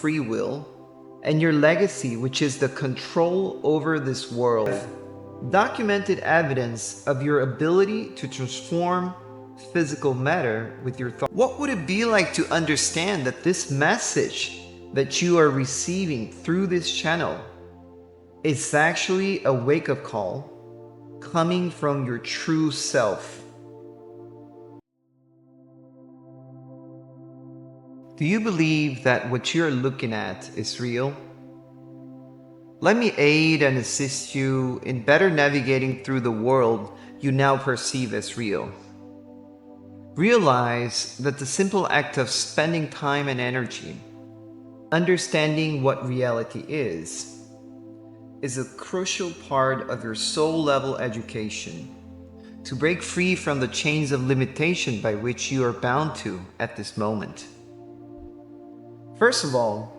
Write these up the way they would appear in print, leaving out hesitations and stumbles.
free will, and your legacy, which is the control over this world. Documented evidence of your ability to transform physical matter with your thoughts. What would it be like to understand that this message that you are receiving through this channel is actually a wake-up call coming from your true self? Do you believe that what you're looking at is real? Let me aid and assist you in better navigating through the world you now perceive as real. Realize that the simple act of spending time and energy understanding what reality is a crucial part of your soul-level education to break free from the chains of limitation by which you are bound to at this moment. First of all,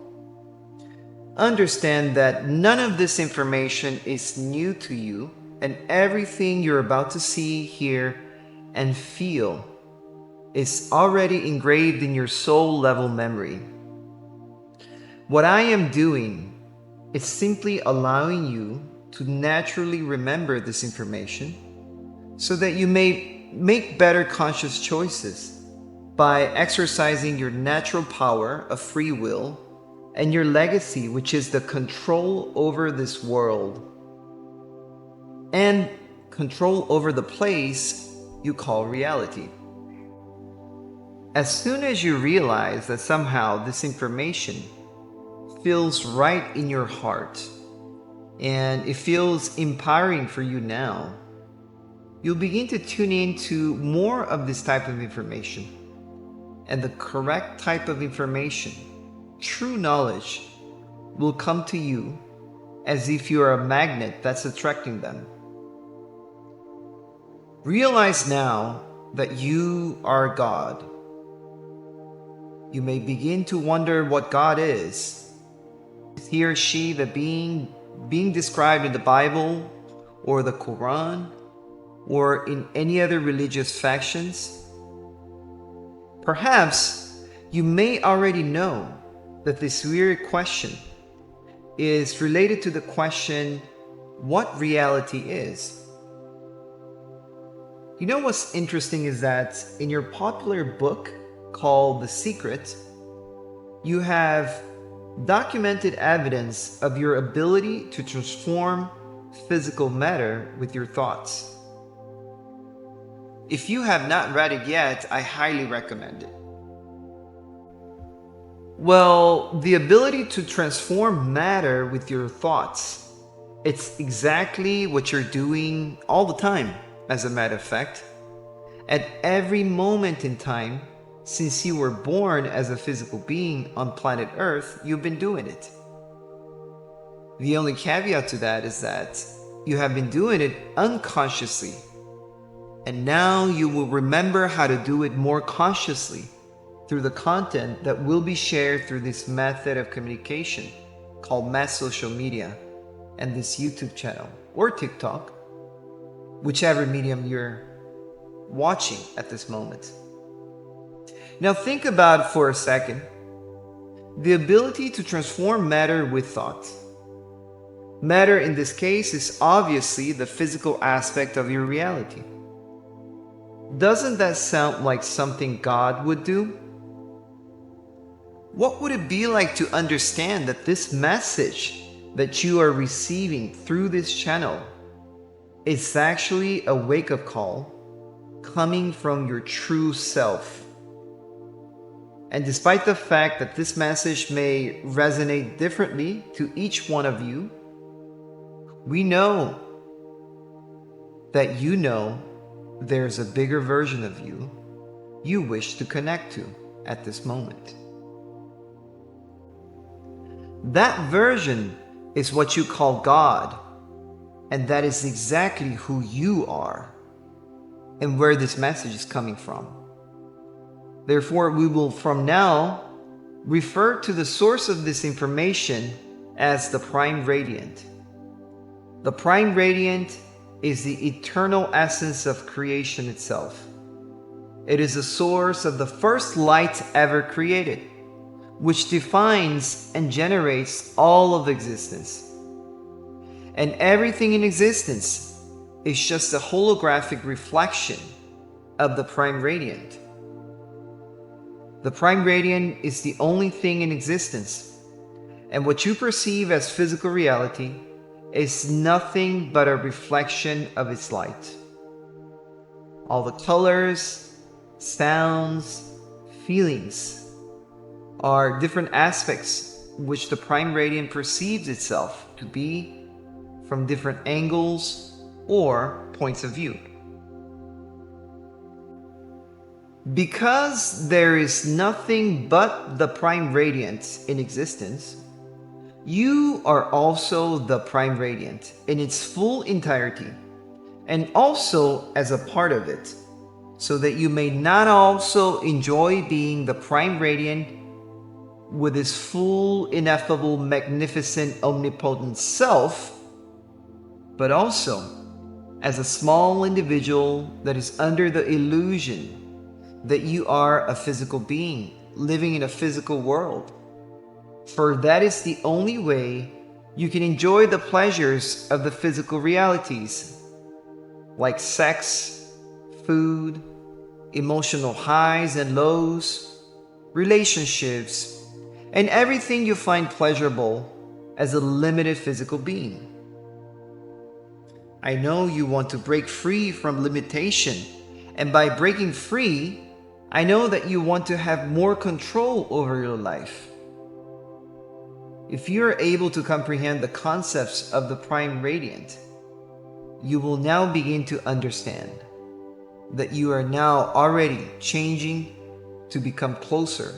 understand that none of this information is new to you, and everything you're about to see, hear, and feel is already engraved in your soul-level memory. What I am doing is simply allowing you to naturally remember this information so that you may make better conscious choices by exercising your natural power of free will and your legacy, which is the control over this world and control over the place you call reality. As soon as you realize that somehow this information feels right in your heart and it feels empowering for you now, you'll begin to tune into more of this type of information. And the correct type of information, true knowledge, will come to you as if you are a magnet that's attracting them. Realize now that you are God. You may begin to wonder what God is. Is he or she the being described in the Bible or the Quran or in any other religious factions? Perhaps you may already know that this weird question is related to the question, what reality is? You know what's interesting is that in your popular book called The Secret, you have documented evidence of your ability to transform physical matter with your thoughts. If you have not read it yet, I highly recommend it. Well, the ability to transform matter with your thoughts, it's exactly what you're doing all the time, as a matter of fact. At every moment in time, since you were born as a physical being on planet Earth, you've been doing it. The only caveat to that is that you have been doing it unconsciously. And now you will remember how to do it more consciously through the content that will be shared through this method of communication called mass social media and this YouTube channel or TikTok, whichever medium you're watching at this moment. Now think about it for a second. The ability to transform matter with thought. Matter in this case is obviously the physical aspect of your reality. Doesn't that sound like something God would do? What would it be like to understand that this message that you are receiving through this channel is actually a wake-up call coming from your true self? And despite the fact that this message may resonate differently to each one of you, we know that you know there's a bigger version of you wish to connect to at this moment. That version is what you call God, and that is exactly who you are and where this message is coming from. Therefore, we will from now refer to the source of this information as the Prime Radiant. The Prime Radiant is the eternal essence of creation itself. It is the source of the first light ever created, which defines and generates all of existence. And everything in existence is just a holographic reflection of the prime radiant. The prime radiant is the only thing in existence, and what you perceive as physical reality is nothing but a reflection of its light. All the colors, sounds, feelings are different aspects which the prime radiant perceives itself to be from different angles or points of view. Because there is nothing but the prime radiant in existence, you are also the prime radiant in its full entirety, and also as a part of it, so that you may not also enjoy being the prime radiant with its full, ineffable, magnificent, omnipotent self, but also as a small individual that is under the illusion that you are a physical being living in a physical world. For that is the only way you can enjoy the pleasures of the physical realities, like sex, food, emotional highs and lows, relationships, and everything you find pleasurable as a limited physical being. I know you want to break free from limitation, and by breaking free, I know that you want to have more control over your life. If you are able to comprehend the concepts of the prime radiant, you will now begin to understand that you are now already changing to become closer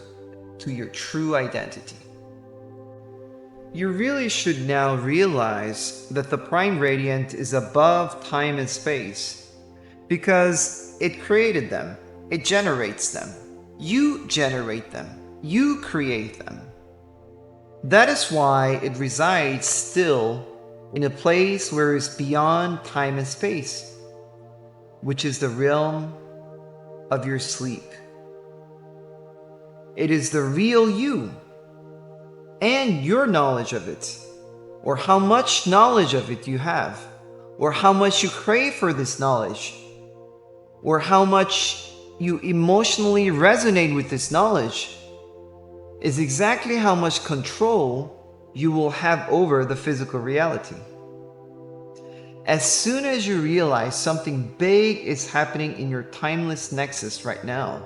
to your true identity. You really should now realize that the prime radiant is above time and space because it created them, it generates them, you generate them, you create them. That is why it resides still in a place where it's beyond time and space, which is the realm of your sleep. It is the real you and your knowledge of it, or how much knowledge of it you have, or how much you crave for this knowledge, or how much you emotionally resonate with this knowledge, is exactly how much control you will have over the physical reality. As soon as you realize something big is happening in your timeless nexus right now,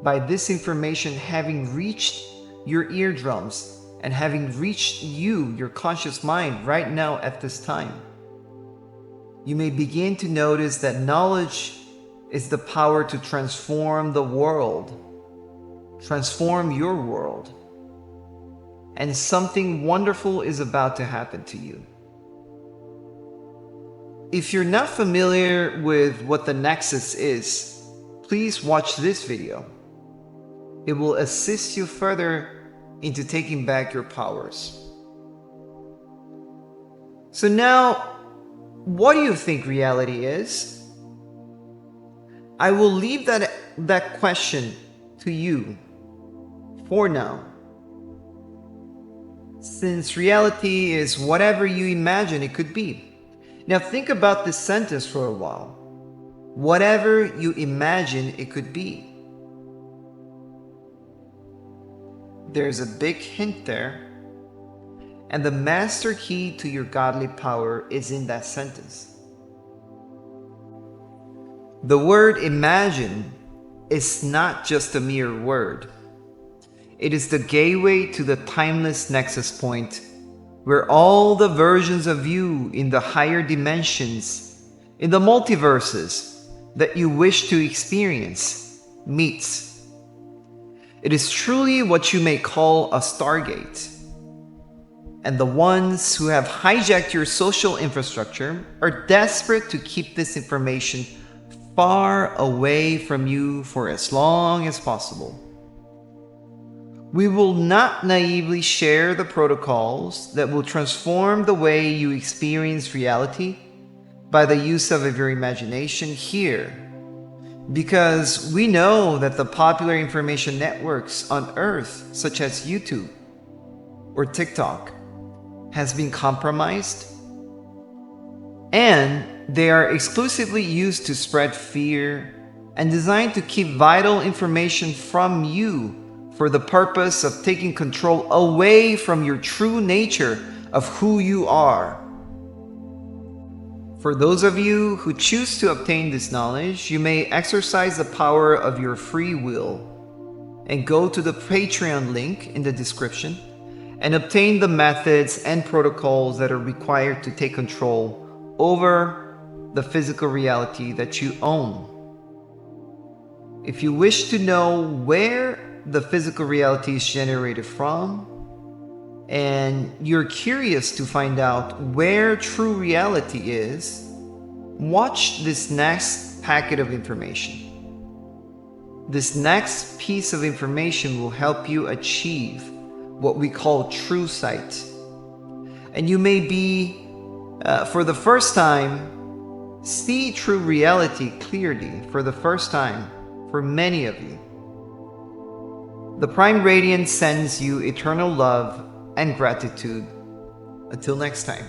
by this information having reached your eardrums and having reached you, your conscious mind, right now at this time, you may begin to notice that knowledge is the power to transform the world, transform your world, and something wonderful is about to happen to you. If you're not familiar with what the Nexus is, please watch this video. It will assist you further into taking back your powers. So now, what do you think reality is? I will leave that question to you for now, since reality is whatever you imagine it could be. Now think about this sentence for a while. Whatever you imagine it could be. There's a big hint there, and the master key to your godly power is in that sentence. The word imagine is not just a mere word. It is the gateway to the timeless nexus point, where all the versions of you in the higher dimensions, in the multiverses that you wish to experience, meets. It is truly what you may call a stargate. And the ones who have hijacked your social infrastructure are desperate to keep this information far away from you for as long as possible. We will not naively share the protocols that will transform the way you experience reality by the use of your imagination here, Because we know that the popular information networks on Earth, such as YouTube or TikTok, has been compromised, and they are exclusively used to spread fear and designed to keep vital information from you for the purpose of taking control away from your true nature of who you are. For those of you who choose to obtain this knowledge, you may exercise the power of your free will and go to the Patreon link in the description and obtain the methods and protocols that are required to take control over the physical reality that you own. If you wish to know where the physical reality is generated from, and you're curious to find out where true reality is, watch this next packet of information. This next piece of information will help you achieve what we call true sight. And you may be, for the first time, see true reality clearly for the first time for many of you. The Prime Radiance sends you eternal love and gratitude. Until next time.